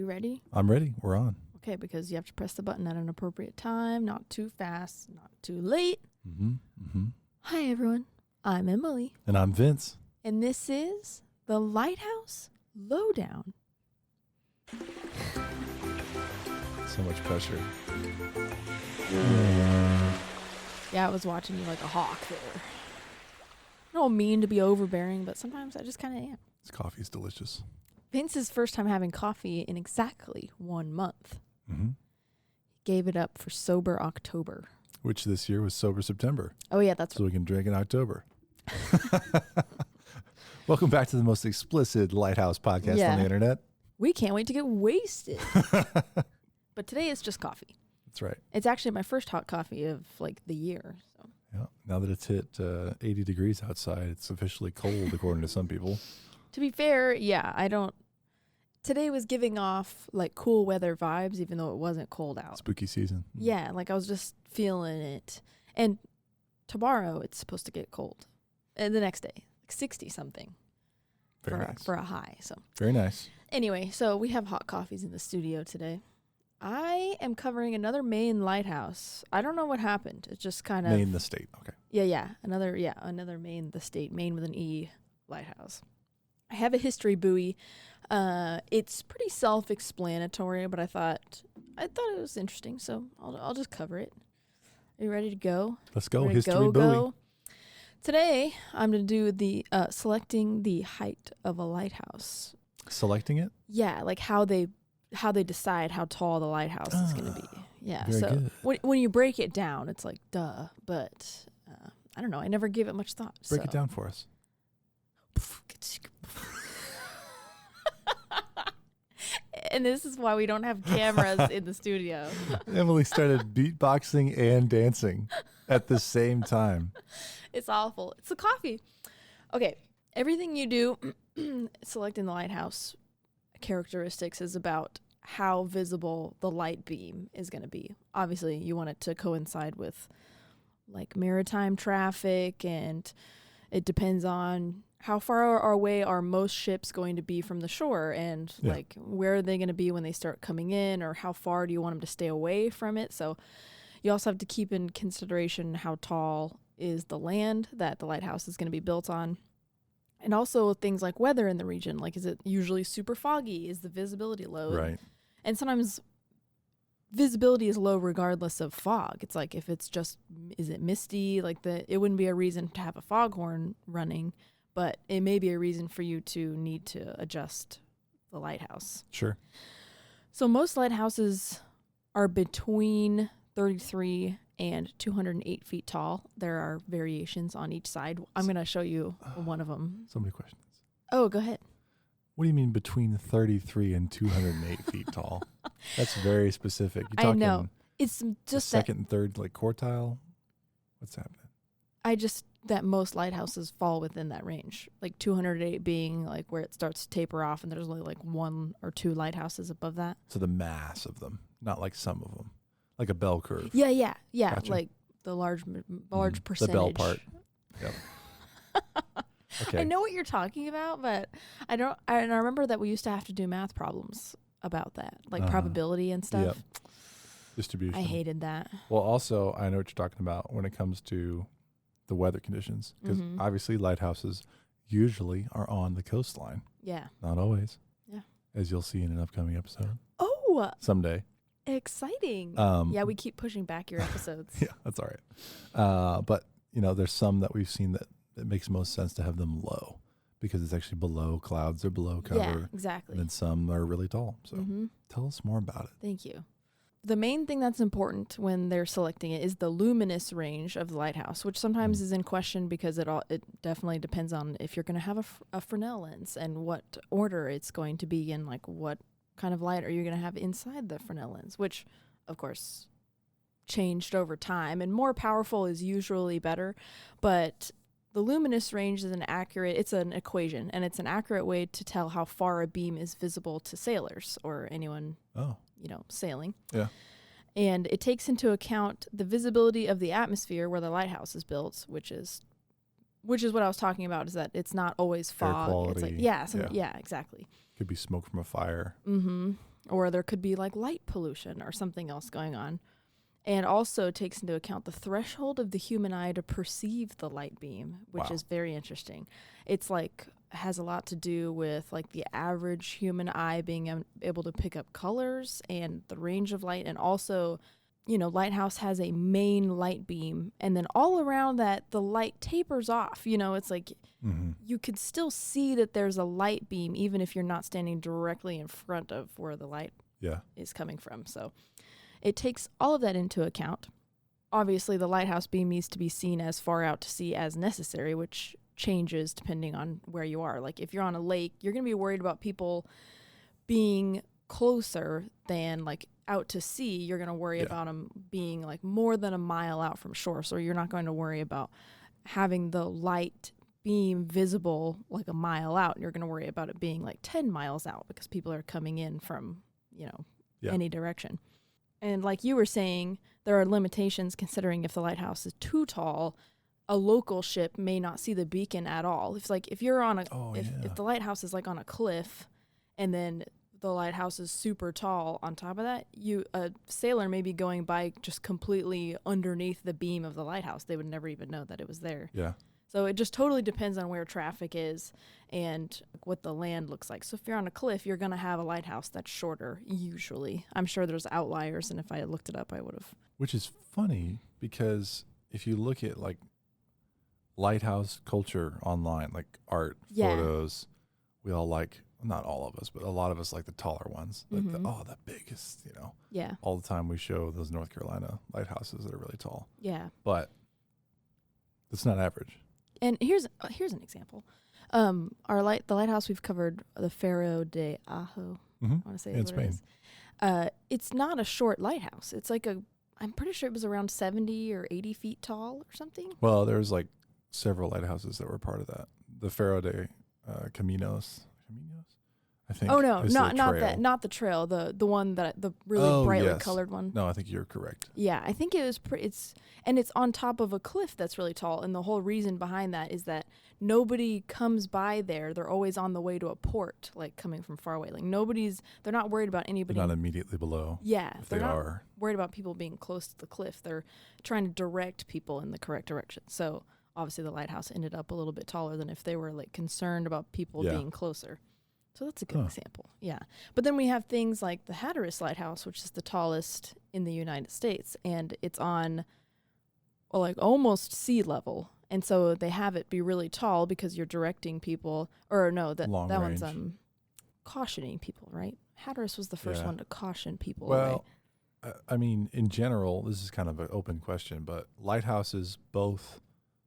you ready? I'm ready. We're on. Okay, because you have to press the button at an appropriate time, not too fast, not too late. Hi, everyone. I'm Emily. And I'm Vince. And this is the Lighthouse Lowdown. So much pressure. Yeah, I was watching you like a hawk there. I don't mean to be overbearing, but sometimes I just kind of am. This coffee is delicious. Vince's first time having coffee in exactly 1 month. Mm-hmm. He gave it up for sober October. Which this year was sober September. Oh, yeah, that's so we can drink in October. Welcome back to the most explicit Lighthouse podcast on the internet. We can't wait to get wasted. But today it's just coffee. That's right. It's actually my first hot coffee of like the year. So. Yeah. Now that it's hit 80 degrees outside, it's officially cold according to some people. To be fair, yeah, I don't. Today was giving off like cool weather vibes, even though it wasn't cold out. Spooky season. Yeah, like I was just feeling it. And tomorrow it's supposed to get cold. And the next day, like 60 something. Very nice. For a high. So very nice. Anyway, so we have hot coffees in the studio today. I am covering another Maine lighthouse. I don't know what happened. It's just kind of Maine the state. Okay. Yeah. Another Maine the state. Maine with an E lighthouse. I have a history buoy. It's pretty self-explanatory, but I thought it was interesting, so I'll just cover it. Are you ready to go? Let's go. History buoy. Today, I'm going to do the selecting the height of a lighthouse. Selecting it? Yeah, like how they decide how tall the lighthouse is going to be. Yeah, very so good. When you break it down, it's like, duh, but I don't know. I never gave it much thought. Break it down for us. And this is why we don't have cameras in the studio. Emily started beatboxing and dancing at the same time. It's awful. It's the coffee. Okay. Everything you do selecting the lighthouse characteristics is about how visible the light beam is going to be. Obviously, you want it to coincide with like maritime traffic, and it depends on how far away are most ships going to be from the shore, and like where are they going to be when they start coming in, or how far do you want them to stay away from it? So you also have to keep in consideration how tall is the land that the lighthouse is going to be built on. And also things like weather in the region, like is it usually super foggy? Is the visibility low? Right. And sometimes visibility is low regardless of fog. It's like if it's just, is it misty? Like it wouldn't be a reason to have a foghorn running, but it may be a reason for you to need to adjust the lighthouse. Sure. So most lighthouses are between 33 and 208 feet tall. There are variations on each side. I'm going to show you one of them. So many questions. Oh, go ahead. What do you mean between 33 and 208 feet tall? That's very specific. You're talking I know. It's just second and third, like quartile? What's happening? That most lighthouses fall within that range. Like 208 being like where it starts to taper off, and there's only like one or two lighthouses above that. So the mass of them, not like some of them. Like a bell curve. Yeah. Gotcha. Like the large percentage. The bell part. Yep. Okay. I know what you're talking about, but I don't. And I remember that we used to have to do math problems about that, like probability and stuff. Yep. Distribution. I hated that. Well, also, I know what you're talking about when it comes to the weather conditions, because obviously lighthouses usually are on the coastline. Yeah. Not always. Yeah. As you'll see in an upcoming episode. Oh. Someday. Exciting. Yeah, we keep pushing back your episodes. Yeah, that's all right. But, there's some that we've seen that it makes most sense to have them low because it's actually below clouds or below cover. Yeah, exactly. And then some are really tall. So tell us more about it. Thank you. The main thing that's important when they're selecting it is the luminous range of the lighthouse, which sometimes is in question because it definitely depends on if you're going to have a Fresnel lens and what order it's going to be, and like what kind of light are you going to have inside the Fresnel lens, which of course changed over time, and more powerful is usually better. But the luminous range is it's an equation, and it's an accurate way to tell how far a beam is visible to sailors or anyone sailing. Yeah. And it takes into account the visibility of the atmosphere where the lighthouse is built, which is what I was talking about, is that it's not always fog. Air quality. It's like, yeah, exactly. Could be smoke from a fire. Mm-hmm. or there could be like light pollution or something else going on. And also takes into account the threshold of the human eye to perceive the light beam, which is very interesting. It's like has a lot to do with like the average human eye being able to pick up colors and the range of light. And also, you know, Lighthouse has a main light beam, and then all around that, the light tapers off. You know, it's like you could still see that there's a light beam, even if you're not standing directly in front of where the light is coming from. So it takes all of that into account. Obviously, the lighthouse beam needs to be seen as far out to sea as necessary, which changes depending on where you are. Like if you're on a lake, you're going to be worried about people being closer than like out to sea. You're going to worry about them being like more than a mile out from shore. So you're not going to worry about having the light beam visible like a mile out. You're going to worry about it being like 10 miles out because people are coming in from, you know, any direction. And like you were saying, there are limitations considering if the lighthouse is too tall, a local ship may not see the beacon at all. It's like if you're on a if the lighthouse is like on a cliff and then the lighthouse is super tall on top of that, a sailor may be going by just completely underneath the beam of the lighthouse. They would never even know that it was there. Yeah. So it just totally depends on where traffic is and what the land looks like. So if you're on a cliff, you're going to have a lighthouse that's shorter, usually. I'm sure there's outliers, and if I had looked it up, I would have. Which is funny, because if you look at, like, lighthouse culture online, like art, photos, we all like, not all of us, but a lot of us like the taller ones. Like the biggest, you know. Yeah. All the time we show those North Carolina lighthouses that are really tall. Yeah. But it's not average. And here's an example. The lighthouse we've covered, the Faro de Ajo. I want to say in Spain. It's not a short lighthouse. It's like I'm pretty sure it was around 70 or 80 feet tall or something. Well, there's like several lighthouses that were part of that. The Faro de Caminos, I think. Oh no, not the trail. The one that the really brightly colored one. No, I think you're correct. Yeah, I think it was. It's on top of a cliff that's really tall, and the whole reason behind that is that nobody comes by there. They're always on the way to a port, like coming from far away. Like they're not worried about anybody. They're not immediately below. Yeah, they're not worried about people being close to the cliff. They're trying to direct people in the correct direction. So obviously, the lighthouse ended up a little bit taller than if they were like concerned about people being closer. So that's a good example. Yeah. But then we have things like the Hatteras Lighthouse, which is the tallest in the United States. And it's on like almost sea level. And so they have it be really tall because you're directing people. Or no, that one's cautioning people, right? Hatteras was the first one to caution people. Well, I mean, in general, this is kind of an open question, but lighthouses both,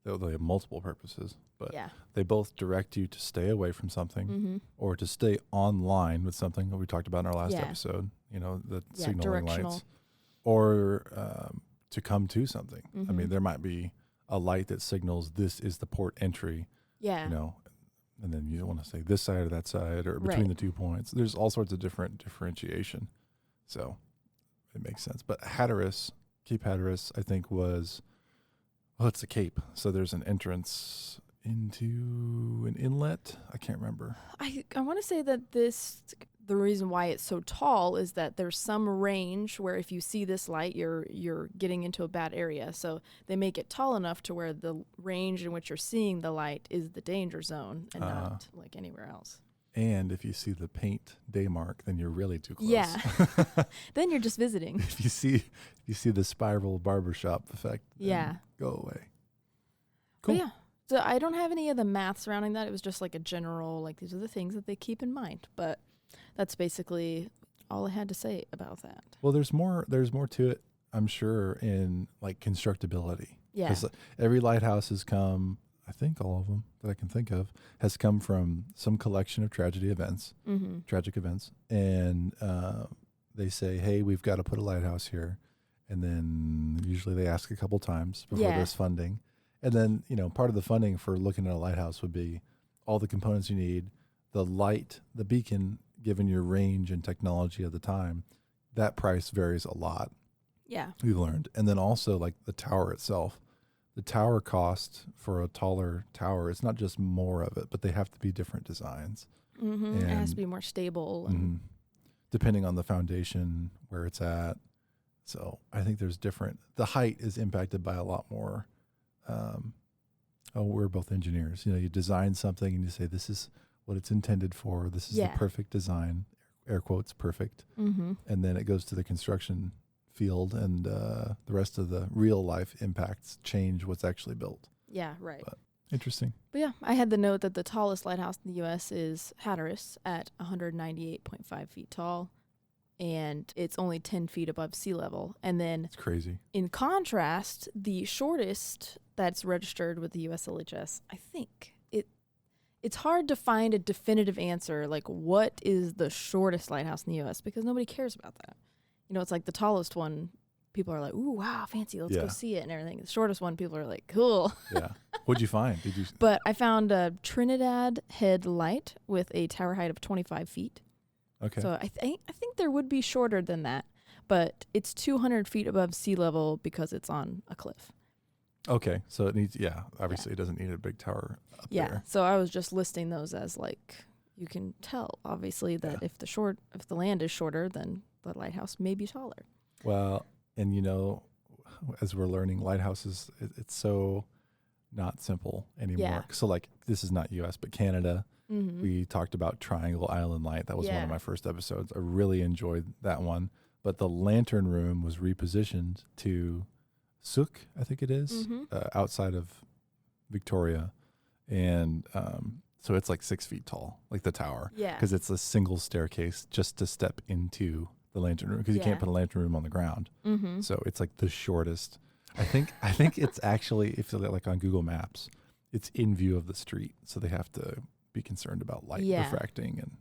they have multiple purposes. But they both direct you to stay away from something or to stay online with something that we talked about in our last episode, you know, the signaling lights, or to come to something. I mean, there might be a light that signals this is the port entry, you know, and then you don't want to say this side or that side or between the 2 points. There's all sorts of different differentiation. So it makes sense. But Hatteras, Cape Hatteras, I think was, well, it's the Cape. So there's an entrance into an inlet. I can't remember. I want to say that the reason why it's so tall is that there's some range where if you see this light, you're getting into a bad area. So they make it tall enough to where the range in which you're seeing the light is the danger zone and not like anywhere else. And if you see the paint day mark, then you're really too close. Yeah. Then you're just visiting. If you see the spiral barbershop effect, go away. Cool. But yeah. So I don't have any of the math surrounding that. It was just like a general, like these are the things that they keep in mind. But that's basically all I had to say about that. Well, there's more to it, I'm sure, in like constructability. Yeah. Because every lighthouse has come, I think all of them that I can think of, has come from some collection of tragic events. And they say, hey, we've got to put a lighthouse here. And then usually they ask a couple times before there's funding. And then, you know, part of the funding for looking at a lighthouse would be all the components you need, the light, the beacon, given your range and technology of the time. That price varies a lot. Yeah. We've learned. And then also like the tower itself. The tower cost for a taller tower, it's not just more of it, but they have to be different designs. It has to be more stable. depending on the foundation, where it's at. So I think there's different. The height is impacted by a lot more. We're both engineers. You design something and you say, this is what it's intended for. This is the perfect design, air quotes, perfect. Mm-hmm. And then it goes to the construction field, and the rest of the real life impacts change what's actually built. Yeah, right. But interesting. But yeah, I had the note that the tallest lighthouse in the U.S. is Hatteras at 198.5 feet tall, and it's only 10 feet above sea level. And then it's crazy. In contrast, the shortest that's registered with the USLHS, I think it's hard to find a definitive answer, like what is the shortest lighthouse in the U.S., because nobody cares about that. It's like the tallest one, people are like, ooh, wow, fancy, let's go see it and everything. The shortest one, people are like, cool. Yeah. What'd you find? But I found a Trinidad Head Light with a tower height of 25 feet. Okay. So I think there would be shorter than that, but it's 200 feet above sea level because it's on a cliff. Okay. So it needs, obviously it doesn't need a big tower up there. Yeah. So I was just listing those as like, you can tell obviously that if the land is shorter, then the lighthouse may be taller. Well, and as we're learning, lighthouses, it's so not simple anymore. Yeah. So like, this is not US, but Canada. Mm-hmm. We talked about Triangle Island Light. That was one of my first episodes. I really enjoyed that one. But the lantern room was repositioned to Sook, I think it is, outside of Victoria. And so it's like 6 feet tall, like the tower. Yeah. Because it's a single staircase just to step into the lantern room, because you can't put a lantern room on the ground. Mm-hmm. So it's like the shortest. I think it's actually, if you look like on Google Maps, it's in view of the street. So they have to be concerned about light refracting, and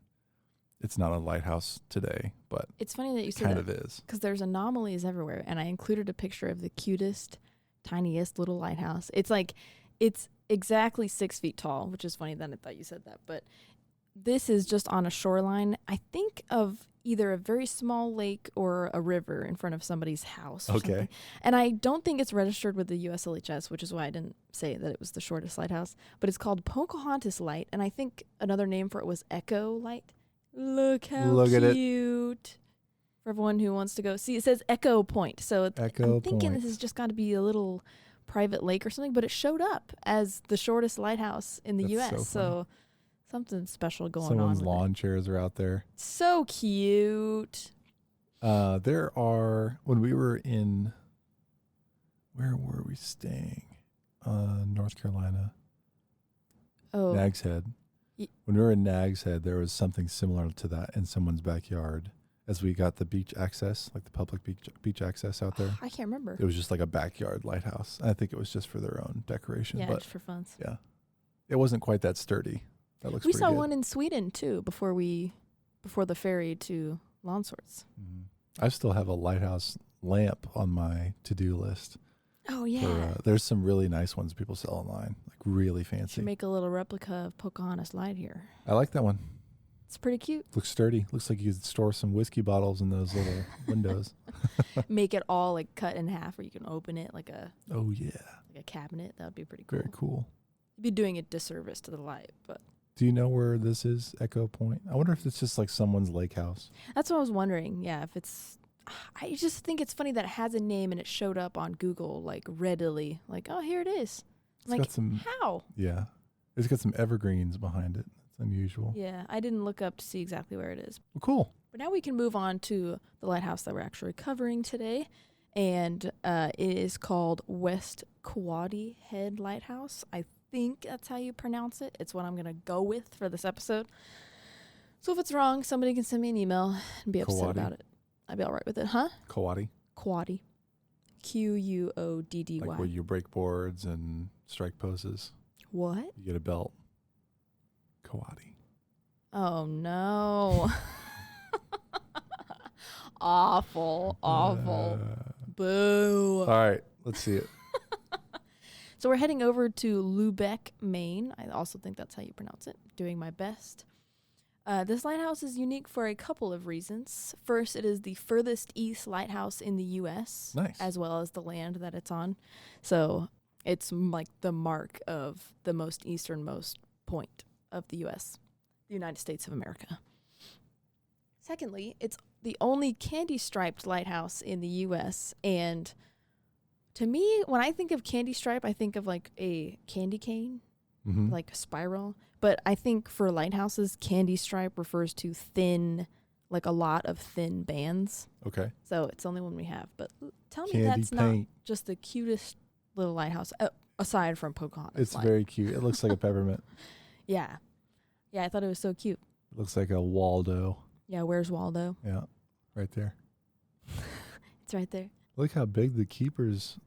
it's not a lighthouse today, but it's funny that you said kind of is, because there's anomalies everywhere. And I included a picture of the cutest, tiniest little lighthouse. It's exactly 6 feet tall, which is funny that I thought you said that, but this is just on a shoreline, I think, of either a very small lake or a river in front of somebody's house or something. And I don't think it's registered with the USLHS, which is why I didn't say that it was the shortest lighthouse. But it's called Pocahontas Light, and I think another name for it was Echo Light. Look how cute. For everyone who wants to go see, it says Echo Point. So I'm thinking this has just got to be a little private lake or something, but it showed up as the shortest lighthouse in the U.S., so something special going on. Someone's lawn chairs are out there. So cute. There are, when we were in, where were we staying? North Carolina. Oh. Nags Head. When we were in Nags Head, there was something similar to that in someone's backyard. As we got the beach access, like the public beach access out there. I can't remember. It was just like a backyard lighthouse. I think it was just for their own decoration. Yeah, but just for fun. Yeah. It wasn't quite that sturdy. That looks We pretty saw good. one in Sweden too before the ferry to Longsorts. Mm-hmm. I still have a lighthouse lamp on my to-do list. Oh yeah. There's some really nice ones people sell online, like really fancy. Should make a little replica of Pocahontas Light here. I like that one. It's pretty cute. Looks sturdy. Looks like you could store some whiskey bottles in those little windows. Make it all like cut in half, where you can open it like a like a cabinet. That would be pretty cool. Very cool. You'd be doing a disservice to the light, but. Do you know where this is, Echo Point? I wonder if it's just like someone's lake house. That's what I was wondering. Yeah, if it's. I just think it's funny that it has a name and it showed up on Google like readily. Like, oh, here it is. It's got some, how? Yeah, it's got some evergreens behind it. It's unusual. Yeah, I didn't look up to see exactly where it is. Well, cool. But now we can move on to the lighthouse that we're actually covering today, and it is called West Quoddy Head Lighthouse. I think that's how you pronounce it. It's what I'm gonna go with for this episode. So if it's wrong, somebody can send me an email and be upset about it. I'd be all right with it, huh? Quoddy. Quoddy. Quoddy. Like where you break boards and strike poses. What? You get a belt. Quoddy. Oh no. Awful. Boo. All right, let's see it. So we're heading over to Lubec, Maine. I also think that's how you pronounce it. Doing my best. This lighthouse is unique for a couple of reasons. First, it is the furthest east lighthouse in the U.S., nice, as well as the land that it's on. So it's like the mark of the most easternmost point of the U.S., the United States of America. Secondly, it's the only candy-striped lighthouse in the U.S. And to me, when I think of candy stripe, I think of like a candy cane, like a spiral. But I think for lighthouses, candy stripe refers to thin, like a lot of thin bands. Okay. So it's the only one we have. But tell me Candy that's paint. not just the cutest little lighthouse, aside from Pocahontas. It's very cute. It looks like a peppermint. Yeah. Yeah, I thought it was so cute. It looks like a Waldo. Yeah, where's Waldo? Yeah, right there. It's right there. Look how big the keeper's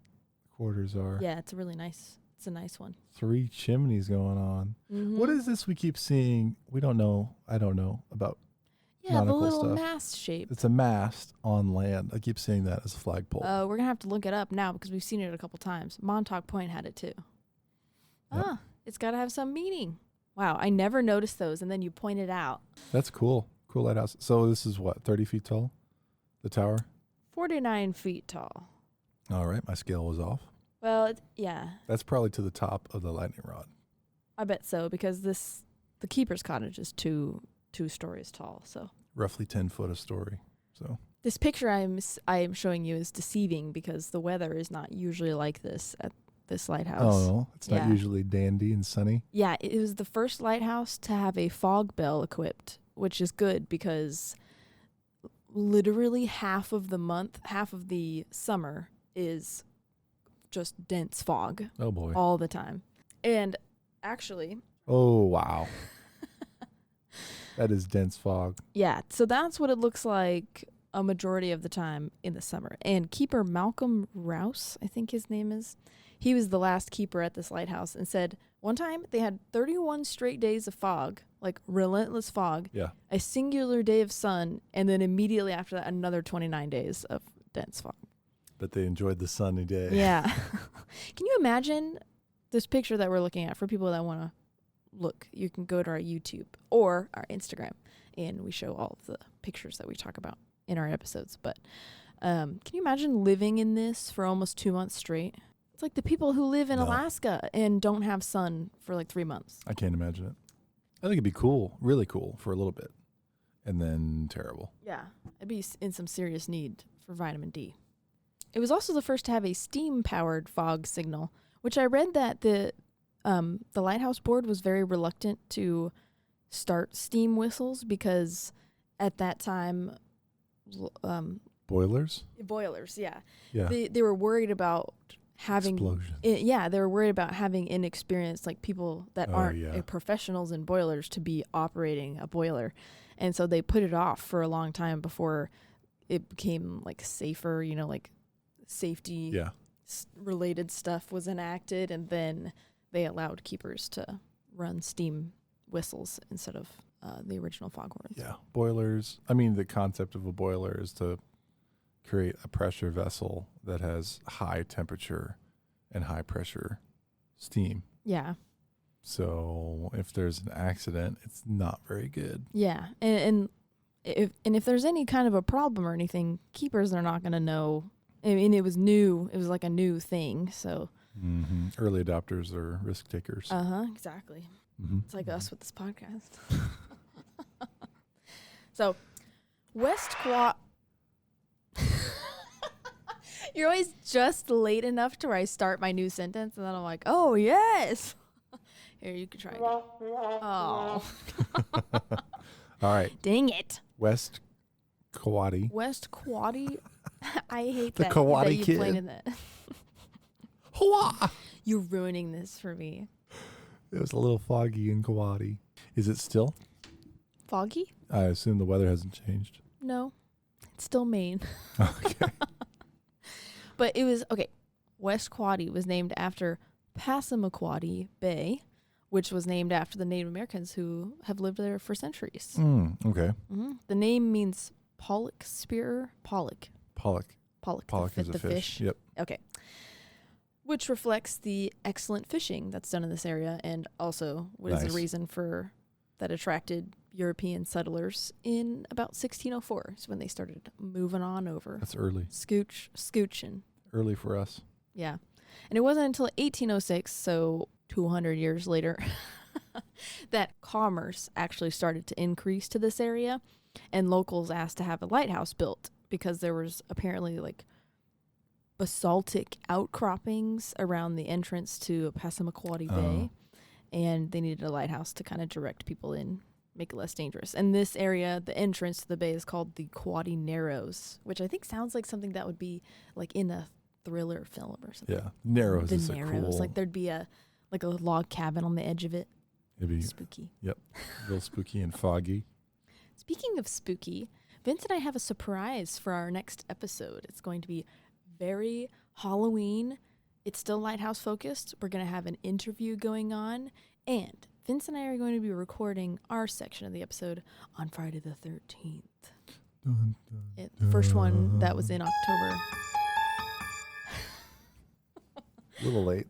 quarters are. Yeah, it's a nice one. 3 chimneys going on. What is this we keep seeing? We don't know. I don't know about the little stuff. mast shape. It's a mast on land. I keep seeing that as a flagpole. We're going to have to look it up now because we've seen it a couple times. Montauk Point had it too. Yep. It's got to have some meaning. Wow, I never noticed those, and then you pointed out. That's cool. Cool lighthouse. So this is what, 30 feet tall? The tower? 49 feet tall. All right, my scale was off. Well, yeah. That's probably to the top of the lightning rod. I bet so, because the keeper's cottage is two stories tall. So roughly 10 foot a story. So this picture I am showing you is deceiving because the weather is not usually like this at this lighthouse. Oh, no, it's not usually dandy and sunny. Yeah, it was the first lighthouse to have a fog bell equipped, which is good because literally half of the summer is just dense fog. Oh boy. All the time. And actually, oh wow. That is dense fog. Yeah, so that's what it looks like a majority of the time in the summer. And keeper Malcolm Rouse, I think his name is, he was the last keeper at this lighthouse and said one time they had 31 straight days of fog, like relentless fog, a singular day of sun, and then immediately after that, another 29 days of dense fog. But they enjoyed the sunny day. Yeah. Can you imagine this picture that we're looking at for people that want to look? You can go to our YouTube or our Instagram, and we show all of the pictures that we talk about in our episodes. But can you imagine living in this for almost 2 months straight? It's like the people who live in Alaska and don't have sun for like 3 months. I can't imagine it. I think it'd be cool, really cool for a little bit, and then terrible. Yeah, it'd be in some serious need for vitamin D. It was also the first to have a steam-powered fog signal, which I read that the Lighthouse Board was very reluctant to start steam whistles because at that time... Boilers, yeah. They were worried about having... Explosions. They were worried about having inexperienced, like people that aren't professionals in boilers to be operating a boiler. And so they put it off for a long time before it became like safer, like safety related stuff was enacted, and then they allowed keepers to run steam whistles instead of the original foghorns. Yeah, boilers. I mean, the concept of a boiler is to create a pressure vessel that has high temperature and high pressure steam. Yeah. So if there's an accident, it's not very good. Yeah, and if there's any kind of a problem or anything, keepers are not going to know. I mean, it was new. It was like a new thing. So early adopters are risk takers. Exactly. It's like us with this podcast. So, West Quad. You're always just late enough to where I start my new sentence, and then I'm like, oh yes. Here, you can try it. Oh. All right. Dang it. West Quoddy. West Quoddy. I hate the that. Quoddy that you kid. played in that. Hua! You're ruining this for me. It was a little foggy in Quoddy. Is it still? Foggy? I assume the weather hasn't changed. No. It's still Maine. Okay. But it was, okay, West Quoddy was named after Passamaquoddy Bay, which was named after the Native Americans who have lived there for centuries. Okay. The name means pollock spear. Pollock. Pollock is a fish. Yep. Okay. Which reflects the excellent fishing that's done in this area, and also was the reason for that attracted European settlers in about 1604. Is when they started moving on over. That's early. Scooching. Early for us. Yeah. And it wasn't until 1806, so 200 years later, that commerce actually started to increase to this area. And locals asked to have a lighthouse built because there was apparently like basaltic outcroppings around the entrance to Passamaquoddy Bay, and they needed a lighthouse to kind of direct people in, make it less dangerous. And this area, the entrance to the bay, is called the Quoddy Narrows, which I think sounds like something that would be like in a thriller film or something. Yeah, Narrows is Narrows. a cool. Like there'd be a log cabin on the edge of it. It'd be spooky. Yep, real spooky and foggy. Speaking of spooky, Vince and I have a surprise for our next episode. It's going to be very Halloween. It's still Lighthouse focused. We're going to have an interview going on, and Vince and I are going to be recording our section of the episode on Friday the 13th. Dun, dun, The first one that was in October. A little late.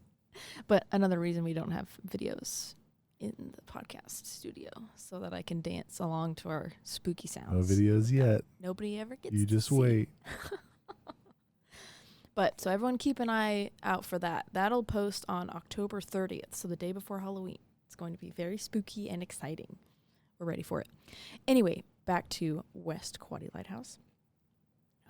But another reason we don't have videos in the podcast studio, so that I can dance along to our spooky sounds. No videos yet. Nobody ever gets You to just see. wait. But so everyone keep an eye out for that. That'll post on October 30th, so the day before Halloween. It's going to be very spooky and exciting. We're ready for it. Anyway, back to West Quoddy Lighthouse.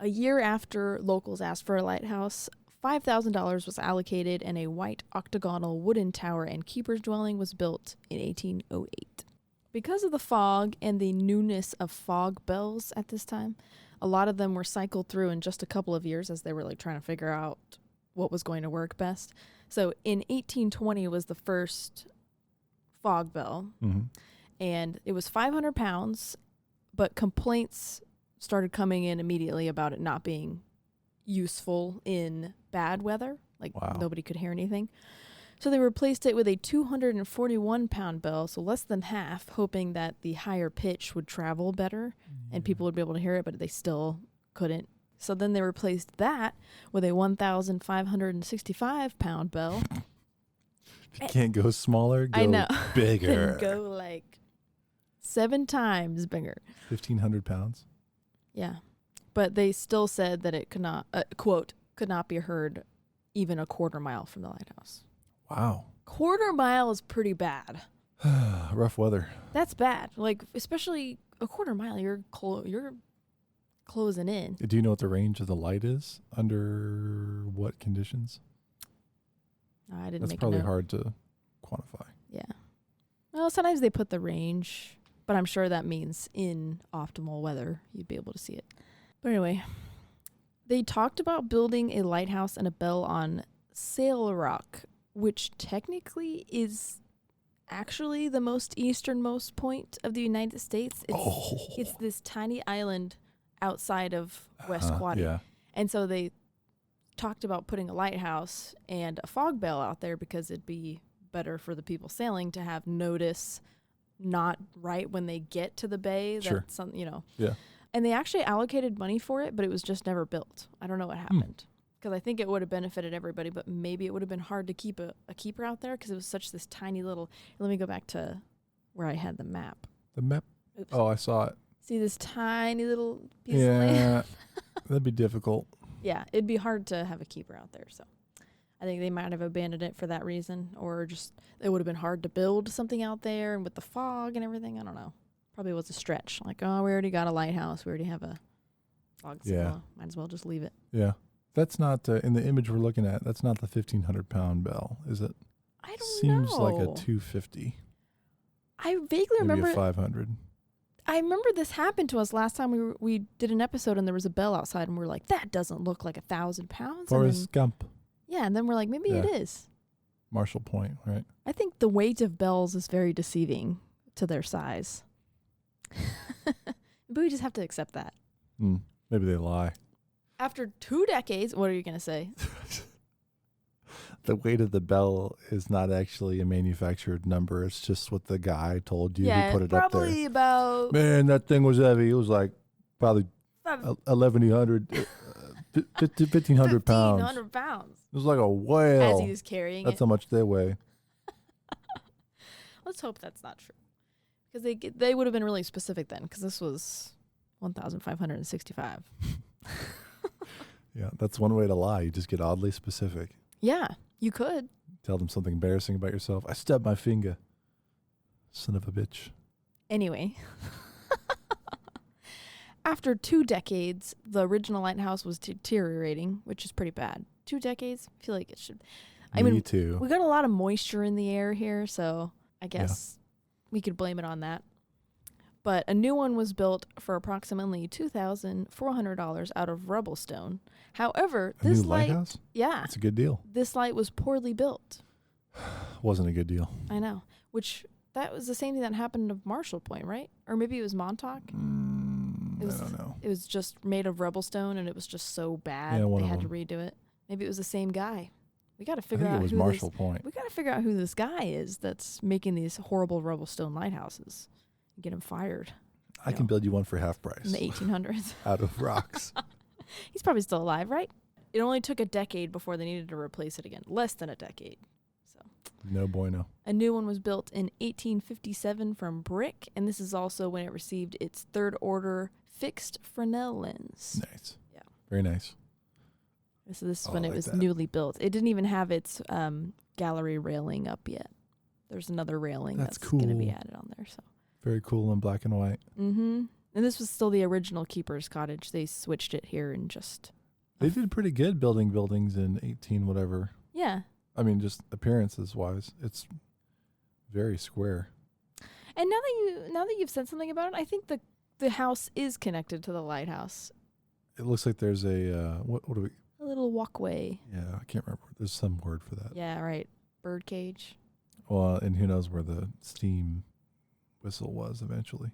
A year after locals asked for a lighthouse, $5,000 was allocated and a white octagonal wooden tower and keeper's dwelling was built in 1808. Because of the fog and the newness of fog bells at this time, a lot of them were cycled through in just a couple of years as they were like trying to figure out what was going to work best. So in 1820 was the first fog bell, and it was 500 pounds, but complaints started coming in immediately about it not being useful in bad weather. Like nobody could hear anything. So they replaced it with a 241-pound bell, so less than half, hoping that the higher pitch would travel better and people would be able to hear it, but they still couldn't. So then they replaced that with a 1,565-pound bell. If you can't go smaller, go I know. bigger. Go like 7 times bigger. 1,500 pounds? Yeah. But they still said that it could not, quote, could not be heard even a quarter mile from the lighthouse. Wow. Quarter mile is pretty bad. Rough weather. That's bad. Like, especially a quarter mile, you're closing in. Do you know what the range of the light is? Under what conditions? I didn't That's make probably a note. hard to quantify. Yeah. Well, sometimes they put the range, but I'm sure that means in optimal weather, you'd be able to see it. But anyway, they talked about building a lighthouse and a bell on Sail Rock, which technically is actually the most easternmost point of the United States. It's this tiny island outside of West Quoddy. Yeah. And so they talked about putting a lighthouse and a fog bell out there because it'd be better for the people sailing to have notice not right when they get to the bay. Sure. That's some, you know. Yeah. And they actually allocated money for it, but it was just never built. I don't know what happened. Because I think it would have benefited everybody, but maybe it would have been hard to keep a keeper out there because it was such this tiny little... Let me go back to where I had the map. The map? Oops. Oh, I saw it. See this tiny little piece of land? Yeah. That'd be difficult. Yeah, it'd be hard to have a keeper out there. So I think they might have abandoned it for that reason, or just it would have been hard to build something out there, and with the fog and everything, I don't know. Probably was a stretch. Like, oh, we already got a lighthouse. We already have a fog signal. Yeah. Might as well just leave it. Yeah. That's not, in the image we're looking at, that's not the 1,500-pound bell, is it? I don't Seems know. like a 250. I vaguely Maybe remember. a 500. I remember this happened to us last time we did an episode, and there was a bell outside, and we were like, that doesn't look like 1,000 pounds. Forrest Gump. Yeah, and then we're like, maybe it is. Marshall Point, right? I think the weight of bells is very deceiving to their size. But we just have to accept that. Maybe they lie. After 2 decades, what are you going to say? The weight of the bell is not actually a manufactured number. It's just what the guy told you who put it up there. Probably about... Man, that thing was heavy. It was like probably 1,100, 1,500 pounds. 1,500 pounds. It was like a whale. As he was carrying That's it. how much they weigh. Let's hope that's not true. Because they would have been really specific then, because this was 1,565. Yeah, that's one way to lie. You just get oddly specific. Yeah, you could. Tell them something embarrassing about yourself. I stubbed my finger. Son of a bitch. Anyway. after 2 decades, the original lighthouse was deteriorating, which is pretty bad. 2 decades? I feel like it should. Me too. We got a lot of moisture in the air here, so I guess we could blame it on that. But a new one was built for approximately $2,400 out of rubble stone. However, this light, lighthouse? Yeah, it's a good deal. This light was poorly built. Wasn't a good deal. I know. Which that was the same thing that happened to Marshall Point, right? Or maybe it was Montauk. I don't know. It was just made of rubble stone, and it was just so bad they had to redo it. Maybe it was the same guy. We got to figure out. I think it was Marshall Point. We got to figure out who this guy is that's making these horrible rubble stone lighthouses. Get him fired. I can build you one for half price. In the 1800s. Out of rocks. He's probably still alive, right? It only took a decade before they needed to replace it again. Less than a decade. So no bueno. A new one was built in 1857 from brick, and this is also when it received its third order fixed Fresnel lens. Nice. Yeah. Very nice. So this is when it was newly built. It didn't even have its gallery railing up yet. There's another railing that's cool. going to be added on there. So very cool in black and white. Mm-hmm. And this was still the original keeper's cottage. They switched it here and just... They did pretty good building buildings in 18 whatever. Yeah. I mean, just appearances wise, it's very square. And now that you've said something about it, I think the house is connected to the lighthouse. It looks like there's a what do we? A little walkway. Yeah, I can't remember. There's some word for that. Yeah, right. Bird cage. Well, and who knows where the steam whistle was eventually.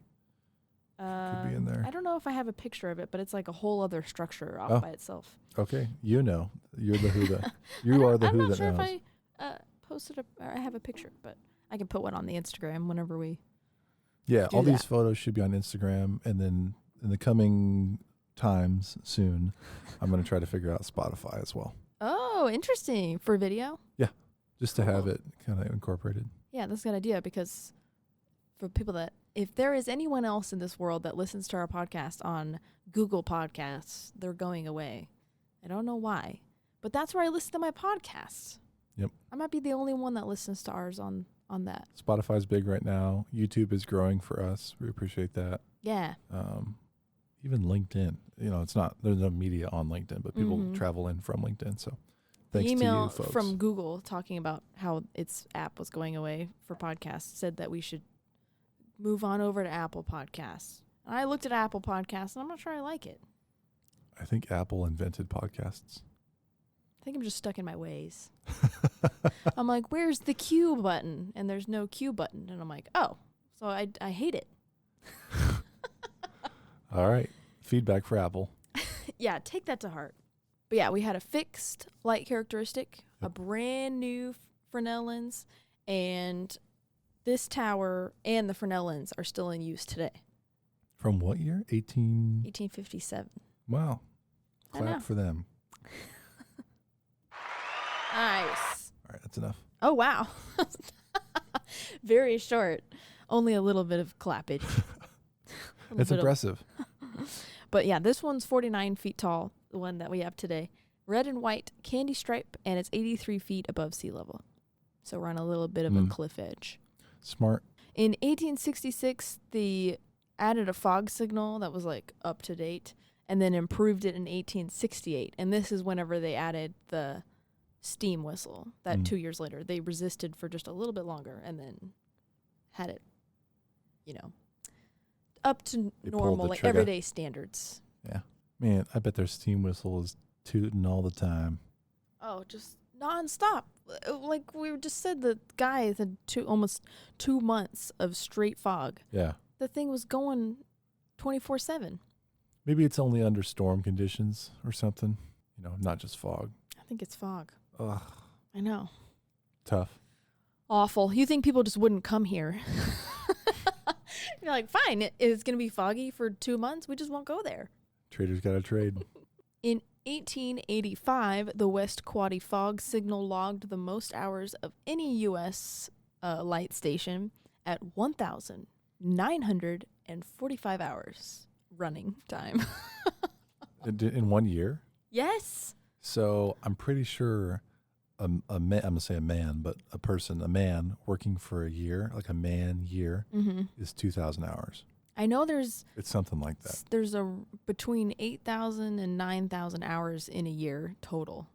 Could be in there. I don't know if I have a picture of it, but it's like a whole other structure off by itself. Okay, you're the who that. You are the who that knows. I'm not sure if I posted or I have a picture, but I can put one on the Instagram whenever we. Yeah, all these photos should be on Instagram, and then in the coming times soon, I'm going to try to figure out Spotify as well. Oh, interesting. For video? Yeah, just to have it kind of incorporated. Yeah, that's a good idea because for people that, if there is anyone else in this world that listens to our podcast on Google Podcasts, they're going away. I don't know why, but that's where I listen to my podcasts. Yep. I might be the only one that listens to ours on that. Spotify's big right now. YouTube is growing for us. We appreciate that. Yeah. Even LinkedIn. There's no media on LinkedIn, but people travel in from LinkedIn. So thanks to you folks. From Google talking about how its app was going away for podcasts said that we should move on over to Apple Podcasts. And I looked at Apple Podcasts, and I'm not sure I like it. I think Apple invented podcasts. I think I'm just stuck in my ways. I'm like, where's the Q button? And there's no Q button. And I'm like, oh, so I hate it. All right. Feedback for Apple. Yeah, take that to heart. But yeah, we had a fixed light characteristic, a brand new Fresnel lens, and this tower and the Fresnel lens are still in use today. From what year? 1857. Wow. Clap for them. Nice. All right, that's enough. Oh, wow. Very short. Only a little bit of clappage. It's impressive. But yeah, this one's 49 feet tall, the one that we have today. Red and white candy stripe, and it's 83 feet above sea level. So we're on a little bit of a cliff edge. Smart. In 1866, they added a fog signal that was like up to date, and then improved it in 1868. And this is whenever they added the steam whistle that 2 years later. They resisted for just a little bit longer and then had it, up to normal, like everyday standards. Yeah. Man, I bet their steam whistle is tooting all the time. Oh, just nonstop. Like we just said, the guy had almost 2 months of straight fog. Yeah. The thing was going 24/7. Maybe it's only under storm conditions or something. Not just fog. I think it's fog. Ugh. I know. Tough. Awful. You think people just wouldn't come here? You're like, fine, it's going to be foggy for 2 months. We just won't go there. Traders got to trade. In 1885, the West Quoddy fog signal logged the most hours of any U.S. Light station at 1,945 hours running time. In 1 year? Yes. So I'm pretty sure I'm going to say a man, but a man working for a year, like a man year, is 2,000 hours. I know it's something like that. There's between 8,000 and 9,000 hours in a year total.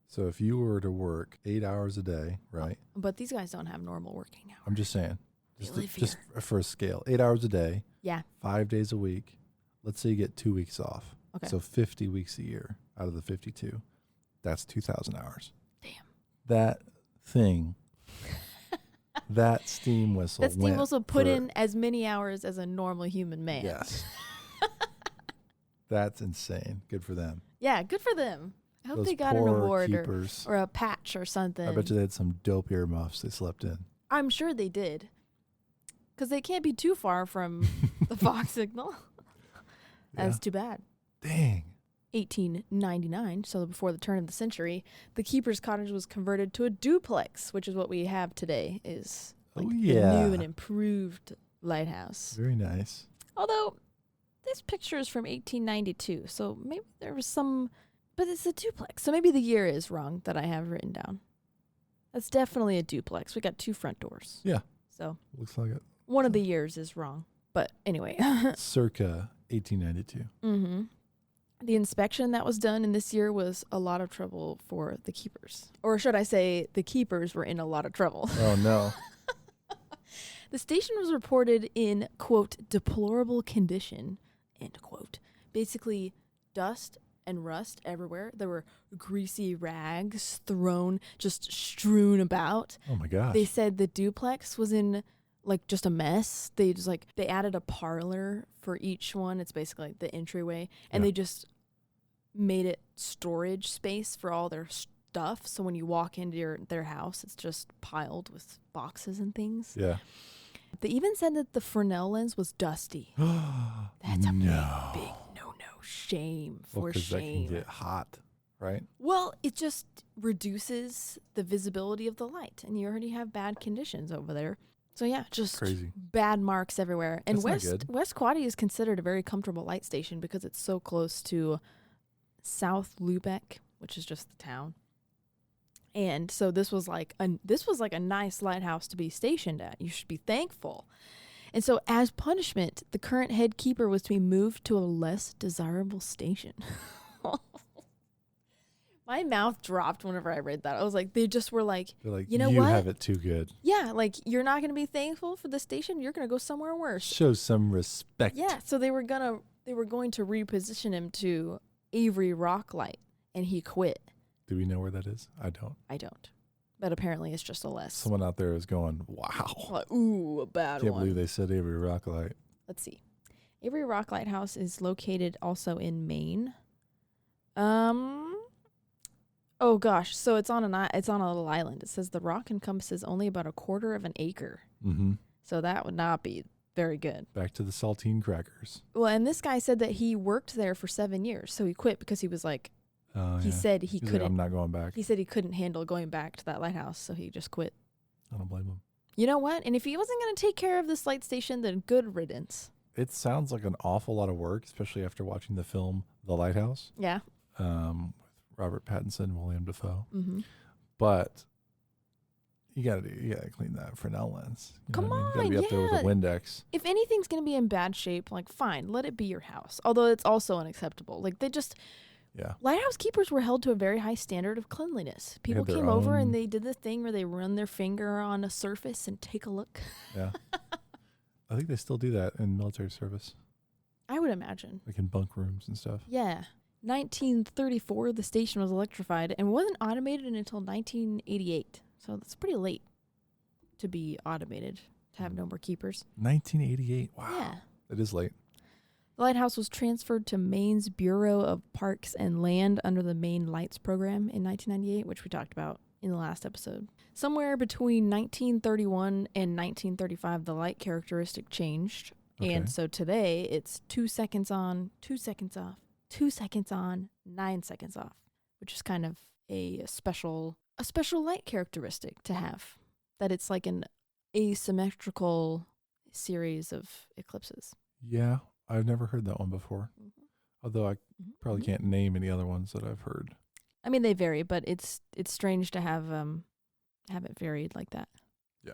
So if you were to work 8 hours a day, right? But these guys don't have normal working hours. I'm just saying. Just for a scale. 8 hours a day. Yeah. 5 days a week. Let's say you get 2 weeks off. Okay. So 50 weeks a year out of the 52. That's 2,000 hours. Damn. That thing, that steam whistle. That steam whistle put in as many hours as a normal human man. Yes. That's insane. Good for them. Yeah, good for them. I hope Those they got an award or a patch or something. I bet you they had some dope earmuffs they slept in. I'm sure they did. Because they can't be too far from the Fox signal. That's too bad. Dang. 1899, so before the turn of the century, the keeper's cottage was converted to a duplex, which is what we have today, is like the new and improved lighthouse. Very nice. Although, this picture is from 1892, so maybe there was some, but it's a duplex, so maybe the year is wrong that I have written down. That's definitely a duplex. We got 2 front doors. Yeah. So. Looks like it. One of the years is wrong, but anyway. Circa 1892. Mm-hmm. The inspection that was done in this year was a lot of trouble for the keepers. Or should I say, the keepers were in a lot of trouble. Oh, no. The station was reported in, quote, deplorable condition, end quote. Basically, dust and rust everywhere. There were greasy rags just strewn about. Oh, my gosh. They said the duplex was in, like, just a mess. They added a parlor for each one. It's basically like the entryway. And they just made it storage space for all their stuff. So when you walk into their house, it's just piled with boxes and things. Yeah. They even said that the Fresnel lens was dusty. That's a big no-no. Shame for shame. Because that can get hot, right? Well, it just reduces the visibility of the light. And you already have bad conditions over there. So yeah, just crazy. Bad marks everywhere. And West Quoddy is considered a very comfortable light station because it's so close to South Lubeck, which is just the town. And so this was like a nice lighthouse to be stationed at. You should be thankful. And so as punishment, the current head keeper was to be moved to a less desirable station. My mouth dropped whenever I read that. I was like, they just were like, you know what? You have it too good. Yeah, like, you're not going to be thankful for the station. You're going to go somewhere worse. Show some respect. Yeah, so they were going to reposition him to Avery Rocklight, and he quit. Do we know where that is? I don't. But apparently it's just a less. Someone out there is going, wow. Like, ooh, a bad one. Can't believe they said Avery Rocklight. Let's see. Avery Rock Lighthouse is located also in Maine. Oh gosh, so it's on a little island. It says the rock encompasses only about 1/4 of an acre. Mm-hmm. So that would not be very good. Back to the saltine crackers. Well, and this guy said that he worked there for 7 years, so he quit because he was like, he said he couldn't. Like, I'm not going back. He said he couldn't handle going back to that lighthouse, so he just quit. I don't blame him. You know what? And if he wasn't going to take care of this light station, then good riddance. It sounds like an awful lot of work, especially after watching the film The Lighthouse. Yeah. With Robert Pattinson and William Dafoe. Mm-hmm. But you gotta clean that Fresnel lens. Come on, you gotta be up there with a Windex. If anything's gonna be in bad shape, like, fine, let it be your house. Although it's also unacceptable. Like, lighthouse keepers were held to a very high standard of cleanliness. People came over and they did the thing where they run their finger on a surface and take a look. Yeah. I think they still do that in military service. I would imagine. Like in bunk rooms and stuff. Yeah. 1934, the station was electrified and wasn't automated until 1988. So that's pretty late to be automated, to have no more keepers. 1988. Wow. Yeah. It is late. The lighthouse was transferred to Maine's Bureau of Parks and Land under the Maine Lights program in 1998, which we talked about in the last episode. Somewhere between 1931 and 1935, the light characteristic changed. Okay. And so today it's 2 seconds on, 2 seconds off, 2 seconds on, 9 seconds off, which is kind of a special light characteristic to have. That it's like an asymmetrical series of eclipses. Yeah. I've never heard that one before, although I probably can't name any other ones that I've heard. I mean, they vary, but it's strange to have it varied like that. Yeah.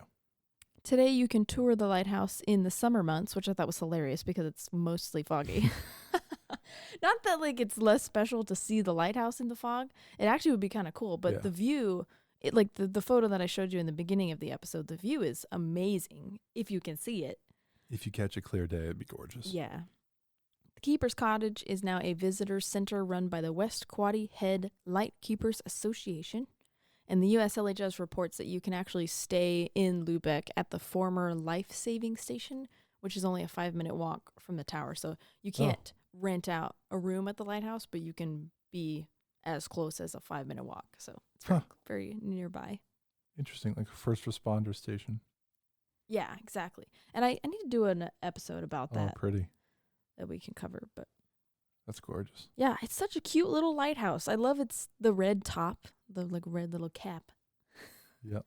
Today you can tour the lighthouse in the summer months, which I thought was hilarious because it's mostly foggy. Not that like it's less special to see the lighthouse in the fog. It actually would be kind of cool, but the view, like the photo that I showed you in the beginning of the episode, the view is amazing if you can see it. If you catch a clear day, it'd be gorgeous. Yeah. The Keeper's Cottage is now a visitor center run by the West Quoddy Head Lightkeepers Association. And the USLHS reports that you can actually stay in Lubeck at the former life-saving station, which is only a 5-minute walk from the tower. So you can't rent out a room at the lighthouse, but you can be as close as a 5-minute walk. So it's very nearby. Interesting, like a first responder station. Yeah, exactly. And I need to do an episode about that. Oh, pretty. That we can cover, but that's gorgeous. Yeah, it's such a cute little lighthouse. I love the red top, the like red little cap. Yep.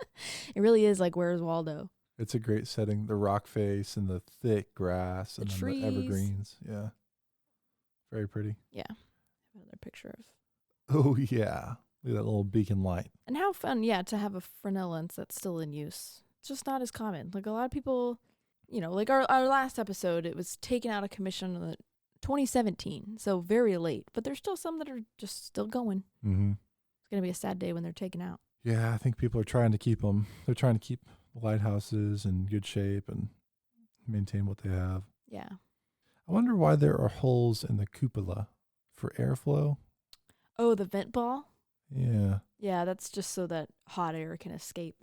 It really is like Where's Waldo. It's a great setting. The rock face and the thick grass and trees. The evergreens. Yeah. Very pretty. Yeah. Another picture of. Oh yeah. Look at that little beacon light. And how fun, to have a Fresnel lens that's still in use. It's just not as common. Like a lot of people, like our last episode, it was taken out of commission in 2017, so very late. But there's still some that are just still going. Mm-hmm. It's going to be a sad day when they're taken out. Yeah, I think people are trying to keep them. They're trying to keep the lighthouses in good shape and maintain what they have. Yeah. I wonder why there are holes in the cupola for airflow. Oh, the vent ball? Yeah. Yeah, that's just so that hot air can escape.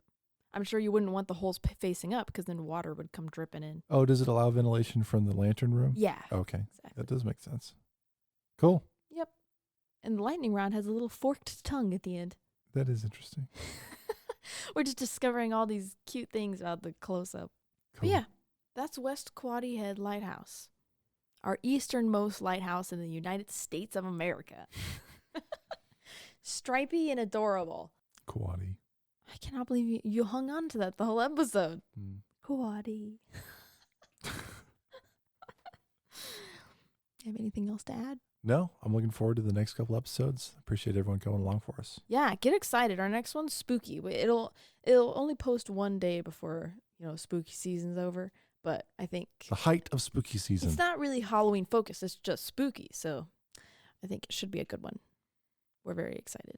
I'm sure you wouldn't want the holes facing up because then water would come dripping in. Oh, does it allow ventilation from the lantern room? Yeah. Okay. Exactly. That does make sense. Cool. Yep. And the lightning rod has a little forked tongue at the end. That is interesting. We're just discovering all these cute things about the close-up. Cool. But yeah, that's West Quoddy Head Lighthouse, our easternmost lighthouse in the United States of America. Stripey and adorable. Quoddy. I cannot believe you hung on to that the whole episode. Quoddy. You have anything else to add? No, I'm looking forward to the next couple episodes. Appreciate everyone coming along for us. Yeah, get excited. Our next one's spooky. It'll only post one day before, spooky season's over. But I think the height of spooky season. It's not really Halloween focused. It's just spooky. So I think it should be a good one. We're very excited.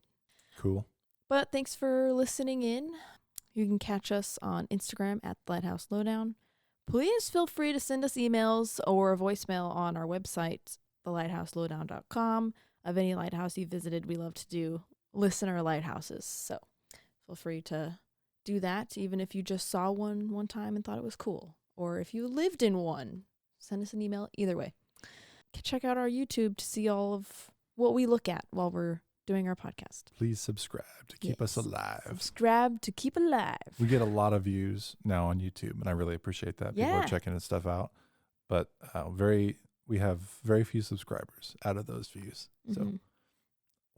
Cool. But thanks for listening in. You can catch us on Instagram at Lighthouse Lowdown. Please feel free to send us emails or a voicemail on our website, thelighthouselowdown.com, of any lighthouse you visited. We love to do listener lighthouses. So feel free to do that, even if you just saw one time and thought it was cool. Or if you lived in one, send us an email. Either way. Check out our YouTube to see all of what we look at while we're doing our podcast. Please subscribe to keep us alive. Subscribe to keep alive. We get a lot of views now on YouTube, and I really appreciate that. People are checking this stuff out. But we have very few subscribers out of those views. So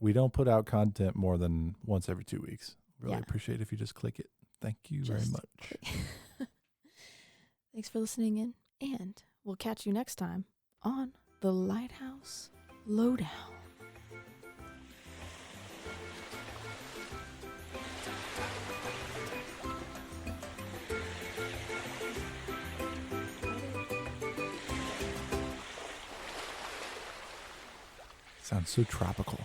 we don't put out content more than once every 2 weeks. Really appreciate if you just click it. Thank you very much. Thanks for listening in, and we'll catch you next time on the Lighthouse Lowdown. Sounds so tropical.